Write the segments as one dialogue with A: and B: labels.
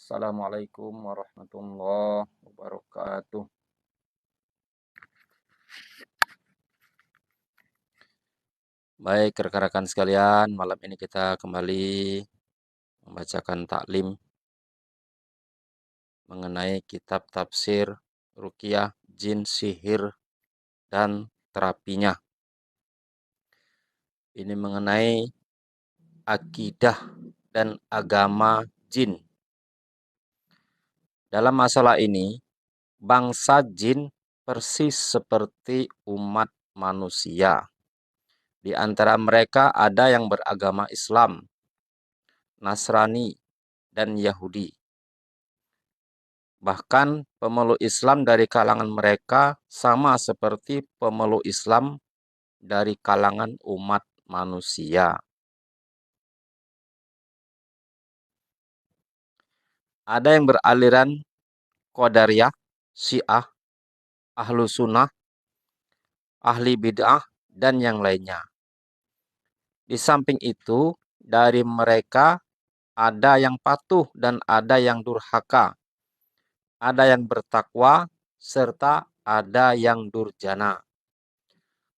A: Assalamualaikum warahmatullahi wabarakatuh. Baik, rekan-rekan sekalian, malam ini kita kembali membacakan taklim mengenai kitab tafsir Ruqyah, Jin, Sihir, dan terapinya. Ini mengenai akidah dan agama jin. Dalam masalah ini, bangsa jin persis seperti umat manusia. Di antara mereka ada yang beragama Islam, Nasrani, dan Yahudi. Bahkan pemeluk Islam dari kalangan mereka sama seperti pemeluk Islam dari kalangan umat manusia. Ada yang beraliran Qadariyah, Syiah, Ahlu Sunnah, Ahli Bid'ah, dan yang lainnya. Di samping itu, dari mereka ada yang patuh dan ada yang durhaka. Ada yang bertakwa, serta ada yang durjana.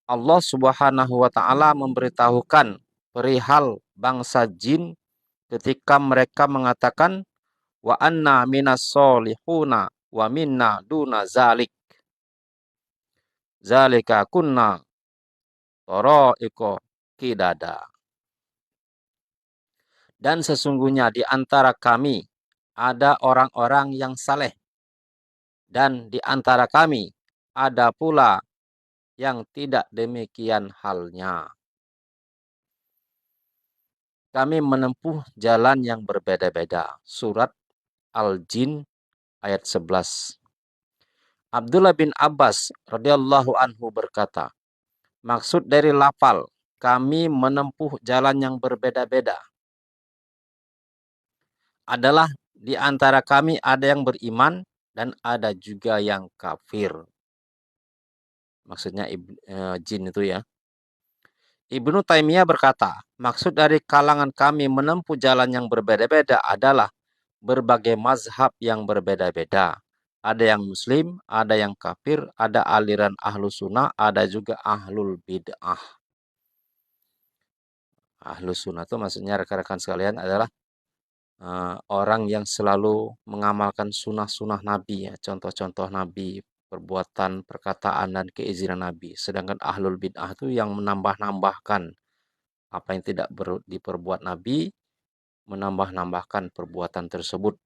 A: Allah Subhanahu wa Ta'ala memberitahukan perihal bangsa jin ketika mereka mengatakan wa anna minas solihuna wa minna duna zalik. Zalika kunna tara'iqa qidada. Dan sesungguhnya di antara kami ada orang-orang yang saleh, dan di antara kami ada pula yang tidak demikian halnya. Kami menempuh jalan yang berbeda-beda. Surat Al-Jin ayat 11. Abdullah bin Abbas radhiyallahu anhu berkata, maksud dari lafal kami menempuh jalan yang berbeda-beda adalah di antara kami ada yang beriman dan ada juga yang kafir. Maksudnya jin itu ya. Ibnu Taimiyah berkata, maksud dari kalangan kami menempuh jalan yang berbeda-beda adalah berbagai mazhab yang berbeda-beda. Ada yang muslim, ada yang kafir, ada aliran ahlu sunnah, ada juga ahlul bid'ah. Ahlu sunnah itu maksudnya rekan-rekan sekalian adalah orang yang selalu mengamalkan sunnah-sunnah Nabi, ya, contoh-contoh Nabi, perbuatan, perkataan, dan keizinan Nabi. Sedangkan ahlul bid'ah itu yang menambah-nambahkan apa yang tidak diperbuat Nabi, menambah-nambahkan perbuatan tersebut.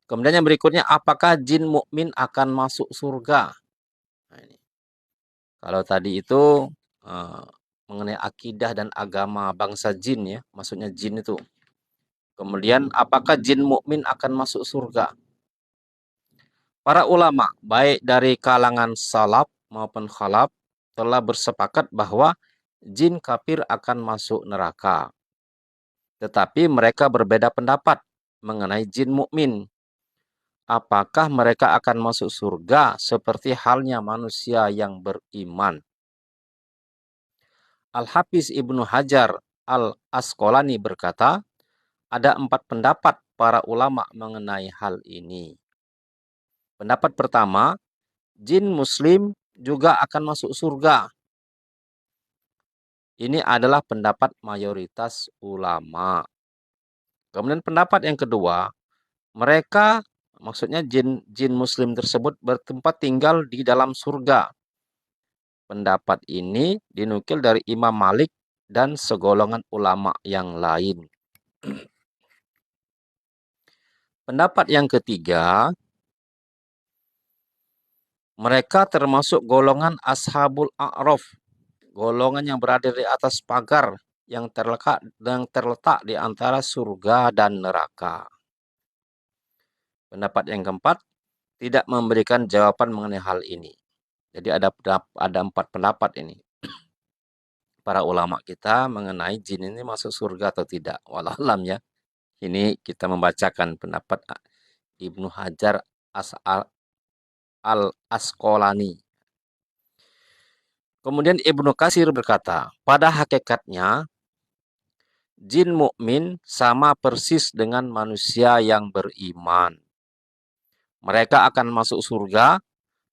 A: Kemudian yang berikutnya, apakah jin mukmin akan masuk surga? Nah, ini. Kalau tadi itu mengenai akidah dan agama bangsa jin ya, maksudnya jin itu. Kemudian apakah jin mukmin akan masuk surga? Para ulama baik dari kalangan salaf maupun khalaf telah bersepakat bahwa jin kafir akan masuk neraka. Tetapi mereka berbeda pendapat mengenai jin mukmin. Apakah mereka akan masuk surga seperti halnya manusia yang beriman? Al-Hafiz Ibnu Hajar Al-Asqalani berkata, ada 4 pendapat para ulama mengenai hal ini. Pendapat pertama, jin muslim juga akan masuk surga. Ini adalah pendapat mayoritas ulama. Kemudian pendapat yang kedua, mereka maksudnya jin muslim tersebut bertempat tinggal di dalam surga. Pendapat ini dinukil dari Imam Malik dan segolongan ulama yang lain. Pendapat yang ketiga, mereka termasuk golongan Ashabul A'raf, golongan yang berada di atas pagar yang terletak di antara surga dan neraka. Pendapat yang keempat, tidak memberikan jawaban mengenai hal ini. Jadi ada 4 pendapat ini. Para ulama kita mengenai jin ini masuk surga atau tidak. Wallahualam ya. Ini kita membacakan pendapat Ibnu Hajar Al-Asqalani. Kemudian Ibnu Katsir berkata, pada hakikatnya jin mukmin sama persis dengan manusia yang beriman. Mereka akan masuk surga,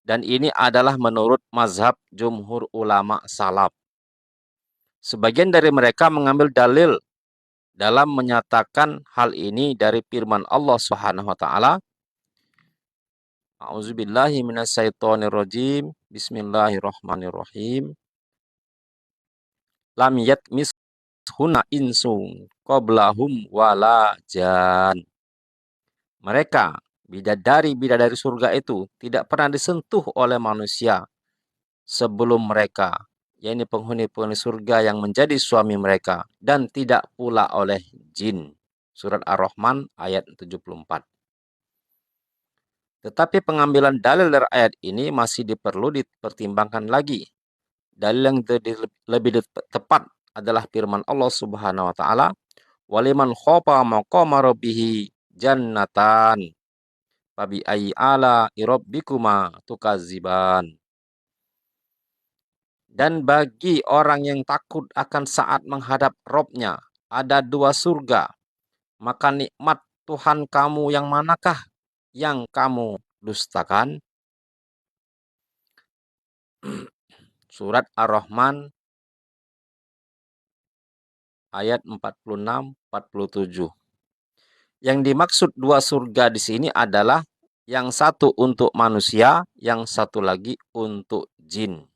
A: dan ini adalah menurut mazhab jumhur ulama salaf. Sebagian dari mereka mengambil dalil dalam menyatakan hal ini dari firman Allah Subhanahu wa taala. A'udzubillahi minasyaitonirrajim. Bismillahirrahmanirrahim. Lam yatmishunna insun qablahum wala jan. Mereka, bidadari-bidadari surga itu tidak pernah disentuh oleh manusia sebelum mereka, yakni penghuni-penghuni surga yang menjadi suami mereka, dan tidak pula oleh jin. Surat Ar-Rahman ayat 74. Tetapi pengambilan dalil dari ayat ini masih perlu dipertimbangkan lagi. Dalil yang lebih tepat adalah firman Allah Subhanahu wa taala, "Waliman khofa maqama rabbih jannatan. Fabi ayyi ala rabbikuma tukadziban." Dan bagi orang yang takut akan saat menghadap Robnya, ada dua surga. Maka nikmat Tuhan kamu yang manakah yang kamu dustakan? Surat Ar-Rahman ayat 46-47. Yang dimaksud dua surga di sini adalah yang satu untuk manusia, yang satu lagi untuk jin.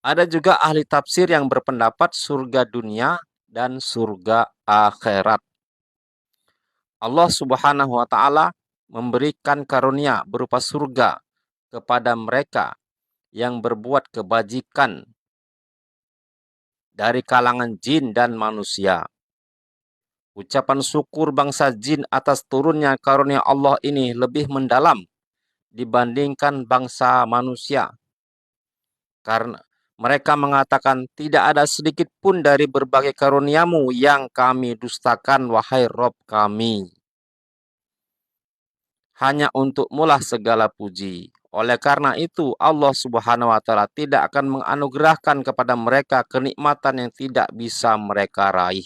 A: Ada juga ahli tafsir yang berpendapat surga dunia dan surga akhirat. Allah Subhanahu wa taala memberikan karunia berupa surga kepada mereka yang berbuat kebajikan dari kalangan jin dan manusia. Ucapan syukur bangsa jin atas turunnya karunia Allah ini lebih mendalam dibandingkan bangsa manusia. Karena mereka mengatakan, tidak ada sedikit pun dari berbagai karuniamu yang kami dustakan, wahai Rob kami. Hanya untukmulah segala puji. Oleh karena itu, Allah Subhanahu wa taala tidak akan menganugerahkan kepada mereka kenikmatan yang tidak bisa mereka raih.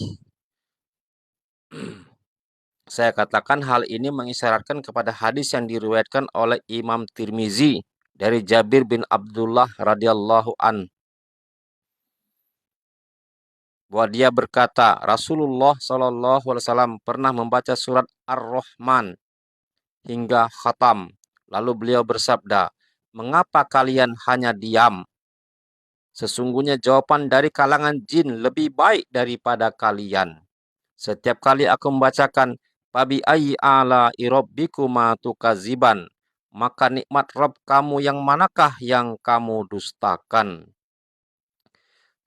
A: Saya katakan hal ini mengisyaratkan kepada hadis yang diriwayatkan oleh Imam Tirmizi dari Jabir bin Abdullah radhiyallahu an, bahwa dia berkata, Rasulullah Shallallahu alaihi wasallam pernah membaca surat Ar-Rahman hingga khatam. Lalu beliau bersabda, "Mengapa kalian hanya diam? Sesungguhnya jawaban dari kalangan jin lebih baik daripada kalian. Setiap kali aku membacakan Fabi ayyi ala rabbikuma tukadziban, maka nikmat Rabb kamu yang manakah yang kamu dustakan?"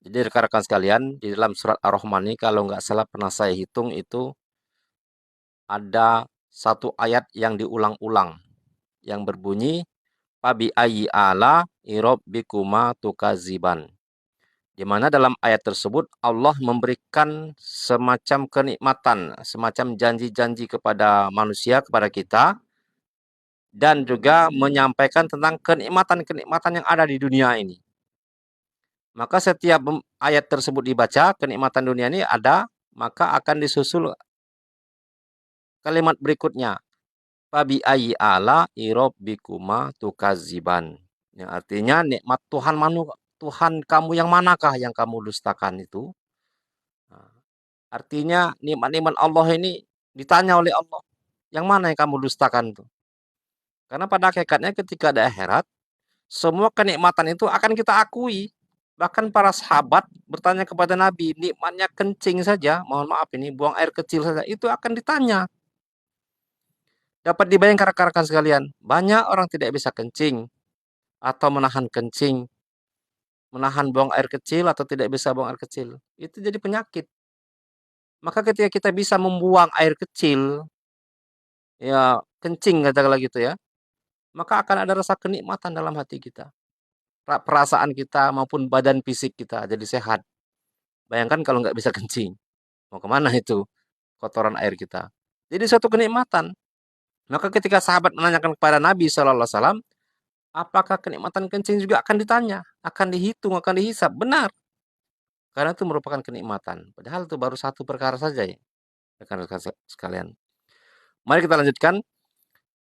A: Jadi rekan-rekan sekalian, di dalam surat Ar-Rahman ini kalau nggak salah pernah saya hitung itu ada satu ayat yang diulang-ulang yang berbunyi Fabi ayyi ala rabbikuma tukadziban. Di mana dalam ayat tersebut Allah memberikan semacam kenikmatan, semacam janji-janji kepada manusia, kepada kita, dan juga menyampaikan tentang kenikmatan-kenikmatan yang ada di dunia ini. Maka setiap ayat tersebut dibaca, kenikmatan dunia ini ada, maka akan disusul kalimat berikutnya. Fabi ayyi ala rabbikuma tukadziban. Yang artinya nikmat Tuhan kamu yang manakah yang kamu dustakan itu? Nah, artinya nikmat-nikmat Allah ini ditanya oleh Allah. Yang mana yang kamu dustakan itu? Karena pada hakikatnya ketika ada akhirat, semua kenikmatan itu akan kita akui. Bahkan para sahabat bertanya kepada Nabi, nikmatnya kencing saja, mohon maaf ini, buang air kecil saja, itu akan ditanya. Dapat dibayangkan rekan-rekan sekalian, banyak orang tidak bisa kencing, atau menahan kencing, menahan buang air kecil, atau tidak bisa buang air kecil. Itu jadi penyakit. Maka ketika kita bisa membuang air kecil, ya kencing katakanlah gitu ya, maka akan ada rasa kenikmatan dalam hati kita. Perasaan kita maupun badan fisik kita jadi sehat. Bayangkan kalau nggak bisa kencing, mau kemana itu kotoran air kita. Jadi suatu kenikmatan. Maka ketika sahabat menanyakan kepada Nabi SAW, apakah kenikmatan kencing juga akan ditanya, akan dihitung, akan dihisap? Benar. Karena itu merupakan kenikmatan. Padahal itu baru satu perkara saja ya, rekan-rekan sekalian. Mari kita lanjutkan.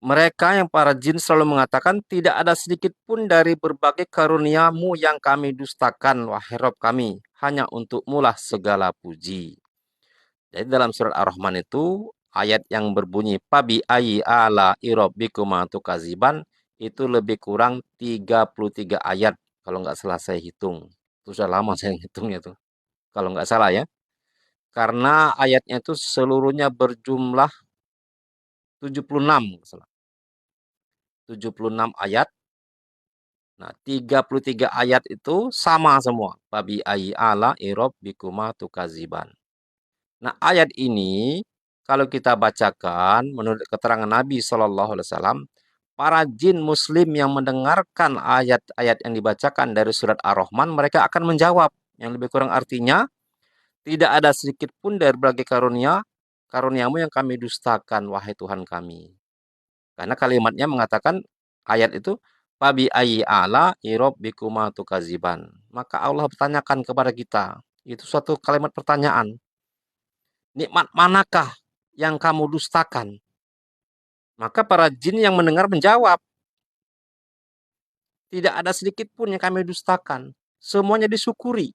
A: Mereka yang para jin selalu mengatakan, tidak ada sedikit pun dari berbagai karuniamu yang kami dustakan, wahai Rob kami. Hanya untukmu lah segala puji. Jadi dalam surat Ar-Rahman itu, ayat yang berbunyi, Pabi ayi ala irobbikuma tukaziban, itu lebih kurang 33 ayat, kalau nggak salah saya hitung. Itu sudah lama saya hitungnya tuh, kalau nggak salah ya. Karena ayatnya itu seluruhnya berjumlah 76, 76 ayat. Nah, 33 ayat itu sama semua. Babi ayi ala irob bikuma tukaziban. Nah, ayat ini kalau kita bacakan menurut keterangan Nabi SAW, para jin muslim yang mendengarkan ayat-ayat yang dibacakan dari surat Ar-Rahman, mereka akan menjawab. Yang lebih kurang artinya, tidak ada sedikit pun dari berbagai karuniamu yang kami dustakan, wahai Tuhan kami. Karena kalimatnya mengatakan ayat itu Fabi ayyi ala irabbikuma tukaziban. Maka Allah bertanyakan kepada kita. Itu suatu kalimat pertanyaan. Nikmat manakah yang kamu dustakan? Maka para jin yang mendengar menjawab. Tidak ada sedikit pun yang kami dustakan. Semuanya disyukuri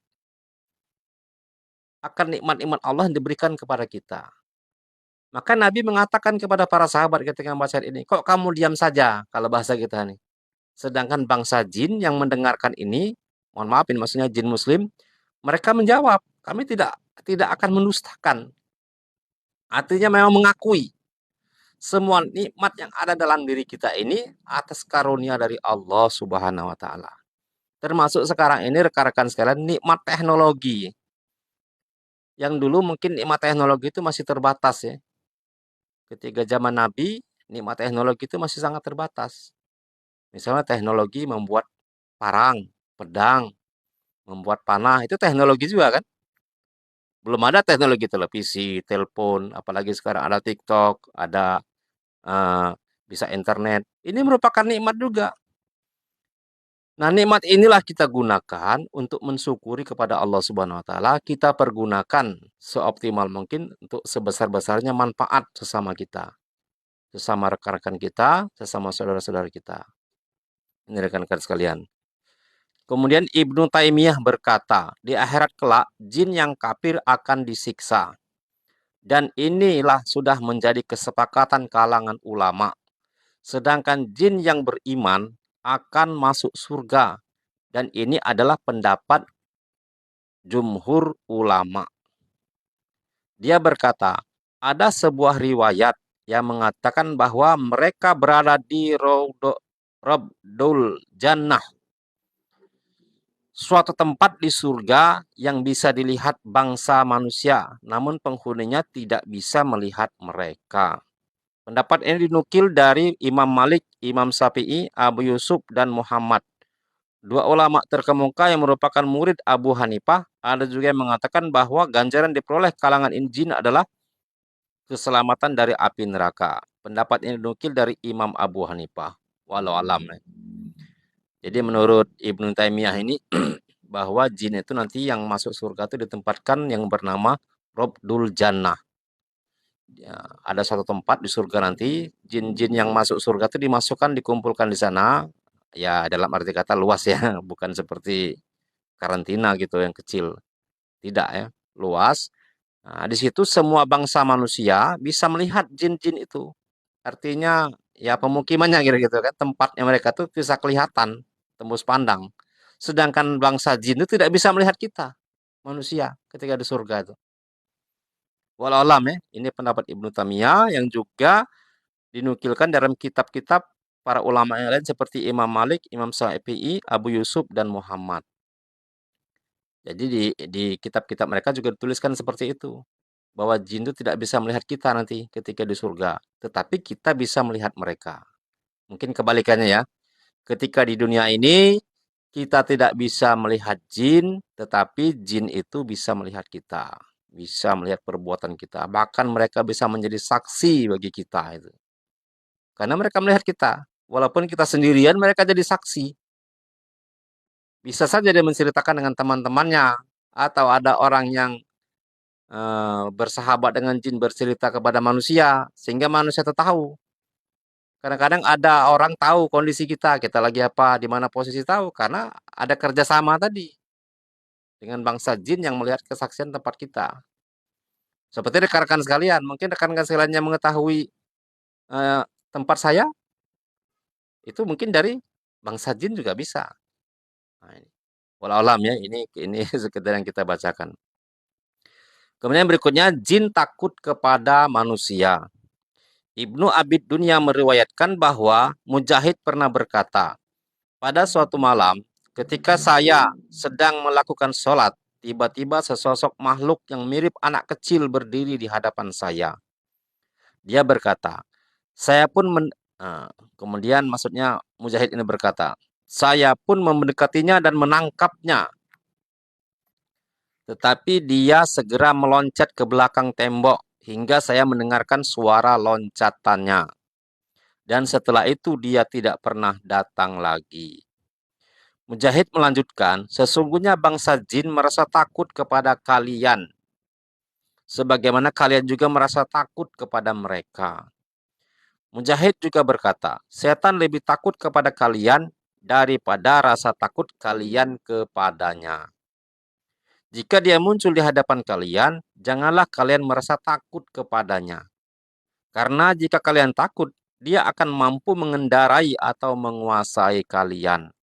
A: akan nikmat-nikmat Allah yang diberikan kepada kita. Maka Nabi mengatakan kepada para sahabat ketika membaca ini, kok kamu diam saja kalau bahasa kita nih. Sedangkan bangsa jin yang mendengarkan ini, mohon maaf ini maksudnya jin muslim, mereka menjawab, kami tidak akan mendustakan. Artinya memang mengakui semua nikmat yang ada dalam diri kita ini atas karunia dari Allah Subhanahu wa taala. Termasuk sekarang ini rekan-rekan sekalian nikmat teknologi. Yang dulu mungkin nikmat teknologi itu masih terbatas ya. Ketika zaman Nabi, nikmat teknologi itu masih sangat terbatas. Misalnya teknologi membuat parang, pedang, membuat panah, itu teknologi juga kan? Belum ada teknologi televisi, telepon, apalagi sekarang ada TikTok, ada uh, bisa internet. Ini merupakan nikmat juga. Nah, nikmat inilah kita gunakan untuk mensyukuri kepada Allah Subhanahu wa taala. Kita pergunakan seoptimal mungkin untuk sebesar-besarnya manfaat sesama kita, sesama rekan-rekan kita, sesama saudara-saudara kita. Ini rekan-rekan sekalian. Kemudian Ibnu Taimiyah berkata, di akhirat kelak, jin yang kafir akan disiksa. Dan inilah sudah menjadi kesepakatan kalangan ulama. Sedangkan jin yang beriman akan masuk surga. Dan ini adalah pendapat jumhur ulama. Dia berkata, ada sebuah riwayat yang mengatakan bahwa mereka berada di Rabdul Jannah, suatu tempat di surga yang bisa dilihat bangsa manusia, namun penghuninya tidak bisa melihat mereka. Pendapat ini dinukil dari Imam Malik, Imam Syafi'i, Abu Yusuf, dan Muhammad. Dua ulama terkemuka yang merupakan murid Abu Hanifah. Ada juga yang mengatakan bahwa ganjaran diperoleh kalangan jin adalah keselamatan dari api neraka. Pendapat ini dinukil dari Imam Abu Hanifah. Walau alam. Jadi menurut Ibnu Taimiyah ini bahwa jin itu nanti yang masuk surga itu ditempatkan yang bernama Robdul Jannah. Ya, ada satu tempat di surga nanti, jin-jin yang masuk surga itu dimasukkan, dikumpulkan di sana. Ya, dalam arti kata luas ya, bukan seperti karantina gitu yang kecil. Tidak ya, luas. Nah, di situ semua bangsa manusia bisa melihat jin-jin itu. Artinya ya pemukimannya gitu kan, tempatnya mereka tuh bisa kelihatan, tembus pandang. Sedangkan bangsa jin itu tidak bisa melihat kita, manusia, ketika di surga itu. Walau alam ya, ini pendapat Ibnu Taimiyah yang juga dinukilkan dalam kitab-kitab para ulama yang lain seperti Imam Malik, Imam Syafi'i, Abu Yusuf, dan Muhammad. Jadi di kitab-kitab mereka juga dituliskan seperti itu. Bahwa jin itu tidak bisa melihat kita nanti ketika di surga. Tetapi kita bisa melihat mereka. Mungkin kebalikannya ya. Ketika di dunia ini kita tidak bisa melihat jin, tetapi jin itu bisa melihat kita, bisa melihat perbuatan kita, bahkan mereka bisa menjadi saksi bagi kita itu. Karena mereka melihat kita, walaupun kita sendirian, mereka jadi saksi. Bisa saja dia menceritakan dengan teman-temannya atau ada orang yang bersahabat dengan jin bercerita kepada manusia sehingga manusia tahu. Kadang-kadang ada orang tahu kondisi kita lagi apa, di mana posisi tahu karena ada kerjasama tadi dengan bangsa jin yang melihat kesaksian tempat kita. Seperti rekan-rekan sekalian, mungkin rekan-rekan sekalian yang mengetahui eh, tempat saya itu mungkin dari bangsa jin juga bisa. Nah, ini. Walau alam ya, ini sekedar yang kita bacakan. Kemudian berikutnya, jin takut kepada manusia. Ibnu Abid Dunya meriwayatkan bahwa Mujahid pernah berkata, pada suatu malam, ketika saya sedang melakukan sholat, tiba-tiba sesosok makhluk yang mirip anak kecil berdiri di hadapan saya. Dia berkata, saya pun kemudian maksudnya Mujahid ini berkata, saya pun mendekatinya dan menangkapnya. Tetapi dia segera meloncat ke belakang tembok hingga saya mendengarkan suara loncatannya. Dan setelah itu dia tidak pernah datang lagi. Mujahid melanjutkan, sesungguhnya bangsa jin merasa takut kepada kalian. Sebagaimana kalian juga merasa takut kepada mereka. Mujahid juga berkata, setan lebih takut kepada kalian daripada rasa takut kalian kepadanya. Jika dia muncul di hadapan kalian, janganlah kalian merasa takut kepadanya. Karena jika kalian takut, dia akan mampu mengendarai atau menguasai kalian.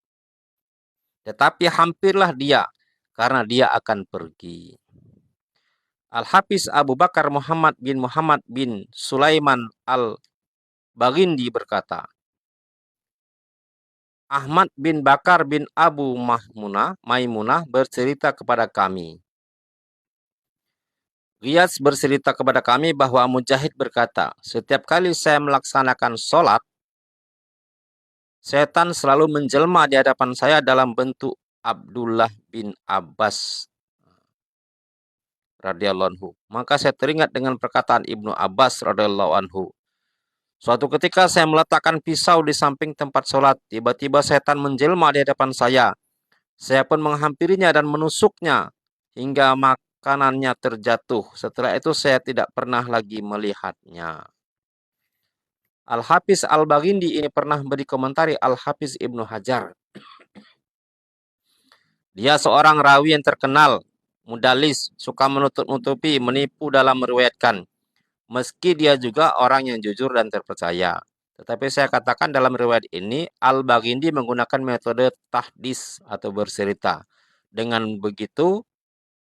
A: Tetapi hampirlah dia, karena dia akan pergi. Al-Hafiz Abu Bakar Muhammad bin Sulaiman Al-Baghindi berkata, Ahmad bin Bakar bin Abu Maimunah bercerita kepada kami. Riyas bercerita kepada kami bahwa Mujahid berkata, setiap kali saya melaksanakan sholat, setan selalu menjelma di hadapan saya dalam bentuk Abdullah bin Abbas radhiyallahu anhu. Maka saya teringat dengan perkataan Ibnu Abbas radhiyallahu anhu. Suatu ketika saya meletakkan pisau di samping tempat sholat, tiba-tiba setan menjelma di hadapan saya. Saya pun menghampirinya dan menusuknya hingga makanannya terjatuh. Setelah itu saya tidak pernah lagi melihatnya. Al-Hafiz Al-Baghindi ini pernah beri komentari Al-Hafiz Ibnu Hajar. Dia seorang rawi yang terkenal, mudalis, suka menutup-nutupi, menipu dalam meriwayatkan. Meski dia juga orang yang jujur dan terpercaya. Tetapi saya katakan dalam riwayat ini, Al-Baghindi menggunakan metode tahdis atau bercerita. Dengan begitu,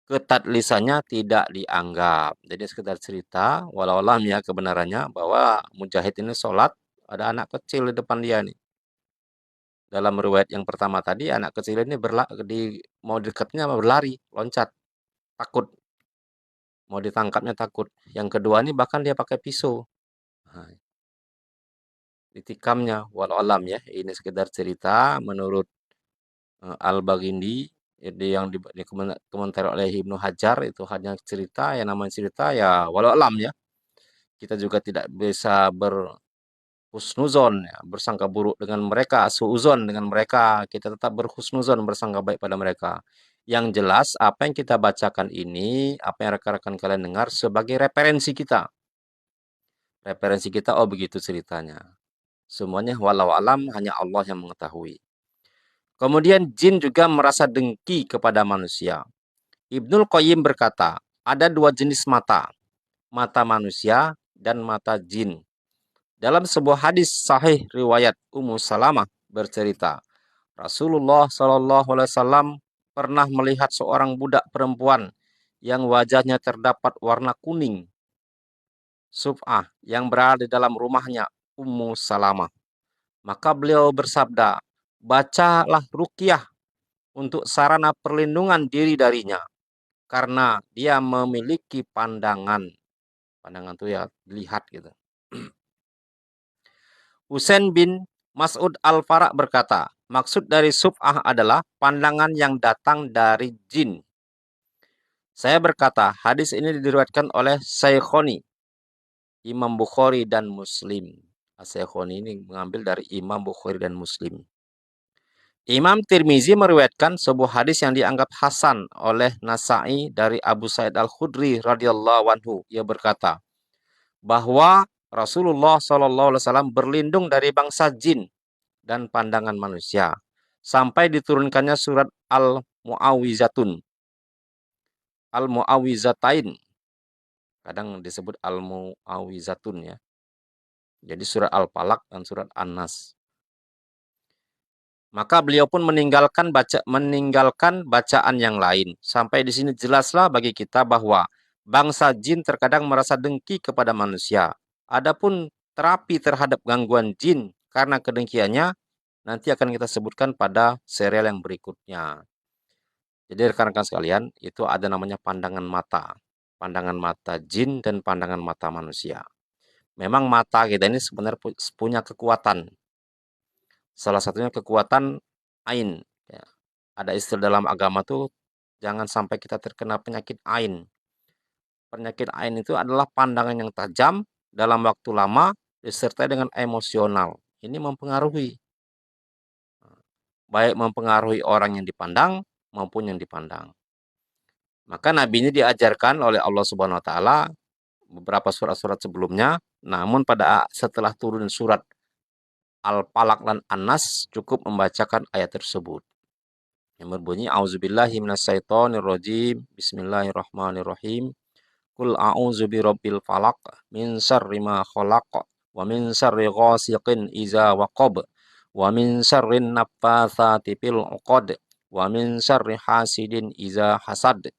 A: ketadlisannya tidak dianggap. Jadi sekedar cerita, walau alam ya kebenarannya, bahwa Mujahid ini sholat, ada anak kecil di depan dia nih. Dalam riwayat yang pertama tadi, anak kecil ini mau dekatnya berlari, loncat, takut. Mau ditangkapnya takut. Yang kedua ini bahkan dia pakai pisau. Nah, ditikamnya, walau alam ya. Ini sekedar cerita menurut Al-Baghindi yang dikomentari oleh Ibnu Hajar, itu hanya cerita, yang namanya cerita ya walau alam ya. Kita juga tidak bisa berhusnuzon ya, bersangka buruk dengan mereka, suuzon dengan mereka. Kita tetap berhusnuzon, bersangka baik pada mereka. Yang jelas apa yang kita bacakan ini, apa yang rekan-rekan kalian dengar sebagai referensi kita. Referensi kita, oh begitu ceritanya. Semuanya walau alam, hanya Allah yang mengetahui. Kemudian jin juga merasa dengki kepada manusia. Ibnul Qayyim berkata, ada dua jenis mata, mata manusia dan mata jin. Dalam sebuah hadis sahih riwayat Ummu Salamah bercerita, Rasulullah SAW pernah melihat seorang budak perempuan yang wajahnya terdapat warna kuning, suf'ah, yang berada di dalam rumahnya Ummu Salamah. Maka beliau bersabda, bacalah ruqyah untuk sarana perlindungan diri darinya. Karena dia memiliki pandangan. Pandangan itu ya, lihat gitu. Husain bin Mas'ud Al-Fara berkata, maksud dari sub'ah adalah pandangan yang datang dari jin. Saya berkata, hadis ini diriwayatkan oleh Syekhoni, Imam Bukhari dan Muslim. Syekhoni ini mengambil dari Imam Bukhari dan Muslim. Imam Tirmizi meriwayatkan sebuah hadis yang dianggap hasan oleh Nasa'i dari Abu Sa'id Al-Khudri radhiyallahu anhu. Ia berkata bahwa Rasulullah SAW berlindung dari bangsa jin dan pandangan manusia sampai diturunkannya surat Al-Mu'awwizatun, Al-Mu'awwizatain. Kadang disebut Al-Mu'awwizatun ya. Jadi surat Al-Falaq dan surat An-Nas. Maka beliau pun meninggalkan bacaan yang lain. Sampai di sini jelaslah bagi kita bahwa bangsa jin terkadang merasa dengki kepada manusia. Adapun terapi terhadap gangguan jin karena kedengkiannya nanti akan kita sebutkan pada serial yang berikutnya. Jadi rekan-rekan sekalian, itu ada namanya pandangan mata. Pandangan mata jin dan pandangan mata manusia. Memang mata kita ini sebenarnya punya kekuatan. Salah satunya kekuatan ain. Ya. Ada istilah dalam agama tuh, jangan sampai kita terkena penyakit ain. Penyakit ain itu adalah pandangan yang tajam dalam waktu lama disertai dengan emosional. Ini mempengaruhi. Baik mempengaruhi orang yang dipandang maupun yang dipandang. Maka Nabi ini diajarkan oleh Allah Subhanahu wa taala beberapa surat-surat sebelumnya, namun setelah turun surat Al-Falaq dan An-Nas cukup membacakan ayat tersebut. Yang berbunyi auzubillahi minasyaitonirrajim. Bismillahirrahmanirrahim. Qul a'udzu birabbil falaq min syarri ma khalaq wa min syarri ghasiqin idza waqab wa min syarrin naffatsati fil 'uqad wa min syarri hasidin idza hasad.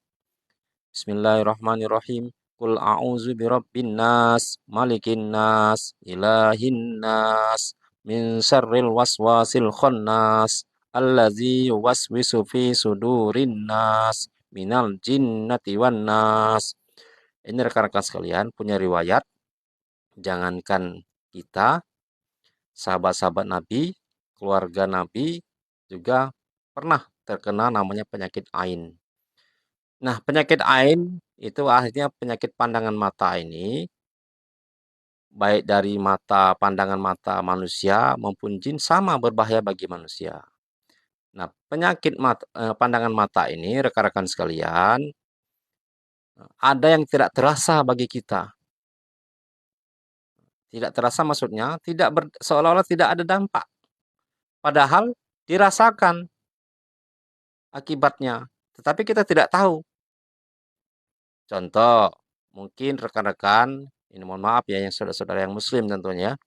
A: Bismillahirrahmanirrahim. Qul a'udzu birabbin nas, malikin nas, ilahin nas, min syarril waswasil khannas, allazi yuwaswisu fi sudurin nas, minal jinnati wan nas. Ini rekan-rekan sekalian punya riwayat, jangankan kita, sahabat-sahabat Nabi, keluarga Nabi juga pernah terkena namanya penyakit ain. Nah, penyakit ain itu akhirnya penyakit pandangan mata ini, baik dari pandangan mata manusia maupun jin sama berbahaya bagi manusia. Nah, penyakit pandangan mata ini, rekan-rekan sekalian, ada yang tidak terasa bagi kita. Tidak terasa maksudnya seolah-olah tidak ada dampak. Padahal dirasakan akibatnya, tetapi kita tidak tahu. Contoh, mungkin rekan-rekan, ini mohon maaf ya yang saudara-saudara yang muslim tentunya.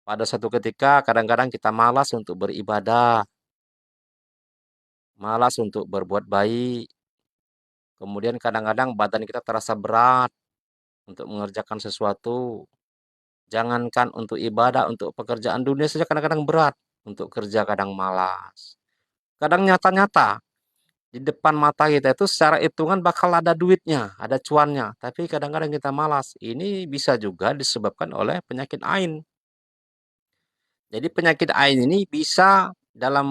A: Pada satu ketika kadang-kadang kita malas untuk beribadah, malas untuk berbuat baik. Kemudian kadang-kadang badan kita terasa berat untuk mengerjakan sesuatu. Jangankan untuk ibadah, untuk pekerjaan dunia saja kadang-kadang berat. Untuk kerja kadang malas. Kadang nyata-nyata. Di depan mata kita itu secara hitungan bakal ada duitnya, ada cuannya. Tapi kadang-kadang kita malas. Ini bisa juga disebabkan oleh penyakit ain. Jadi penyakit ain ini bisa dalam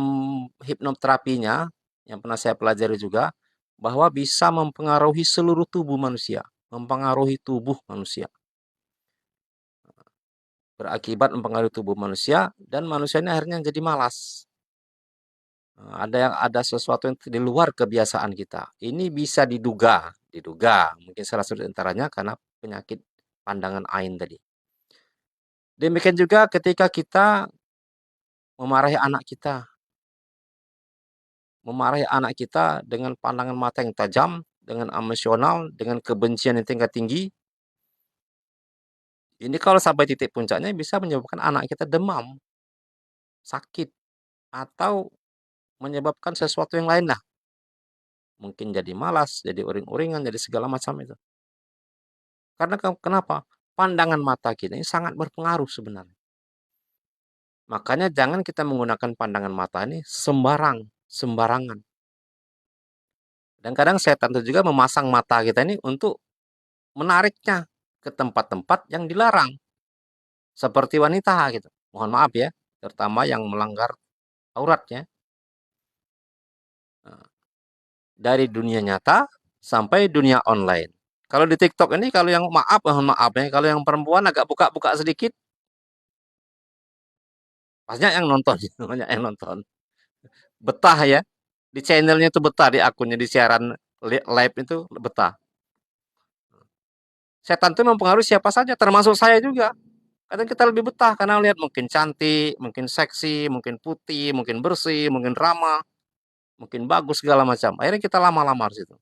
A: hipnoterapinya, yang pernah saya pelajari juga, bahwa bisa mempengaruhi seluruh tubuh manusia. Mempengaruhi tubuh manusia. Berakibat mempengaruhi tubuh manusia, dan manusia ini akhirnya jadi malas. Ada sesuatu yang di luar kebiasaan kita. Ini bisa diduga, mungkin salah satu antaranya karena penyakit pandangan ain tadi. Demikian juga ketika kita memarahi anak kita. Memarahi anak kita dengan pandangan mata yang tajam, dengan emosional, dengan kebencian yang tingkat tinggi. Ini kalau sampai titik puncaknya bisa menyebabkan anak kita demam, sakit, atau menyebabkan sesuatu yang lain lah. Mungkin jadi malas, jadi uring-uringan, jadi segala macam itu. Karena kenapa? Pandangan mata kita ini sangat berpengaruh sebenarnya. Makanya jangan kita menggunakan pandangan mata ini sembarangan. Dan kadang setan itu juga memasang mata kita ini untuk menariknya ke tempat-tempat yang dilarang. Seperti wanita gitu. Mohon maaf ya, terutama yang melanggar auratnya. Dari dunia nyata sampai dunia online. Kalau di TikTok ini, kalau yang mohon maaf ya, kalau yang perempuan agak buka-buka sedikit, banyak yang nonton, banyak yang nonton. betah ya. Di channelnya itu betah, di akunnya, di siaran live itu betah. Setan itu mempengaruhi siapa saja, termasuk saya juga. Kadang kita lebih betah karena lihat mungkin cantik, mungkin seksi, mungkin putih, mungkin bersih, mungkin ramah, mungkin bagus segala macam. Akhirnya kita lama-lama di situ.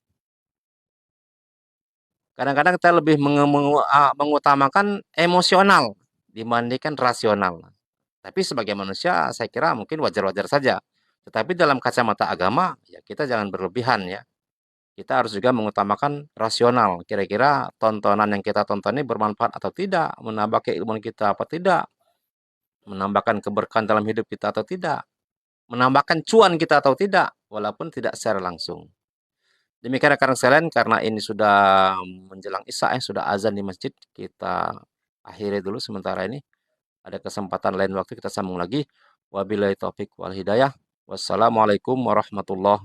A: Kadang-kadang kita lebih mengutamakan emosional dibandingkan rasional. Tapi sebagai manusia saya kira mungkin wajar-wajar saja. Tetapi dalam kacamata agama ya kita jangan berlebihan ya. Kita harus juga mengutamakan rasional. Kira-kira tontonan yang kita tonton ini bermanfaat atau tidak, menambah keilmuan kita apa tidak, menambahkan keberkahan dalam hidup kita atau tidak, menambahkan cuan kita atau tidak, walaupun tidak secara langsung. Demikian rekan sekalian, karena ini sudah menjelang Isya, sudah azan di masjid, kita akhiri dulu sementara ini. Ada kesempatan lain waktu kita sambung lagi. Wabillahi taufik wal hidayah. Wassalamualaikum warahmatullahi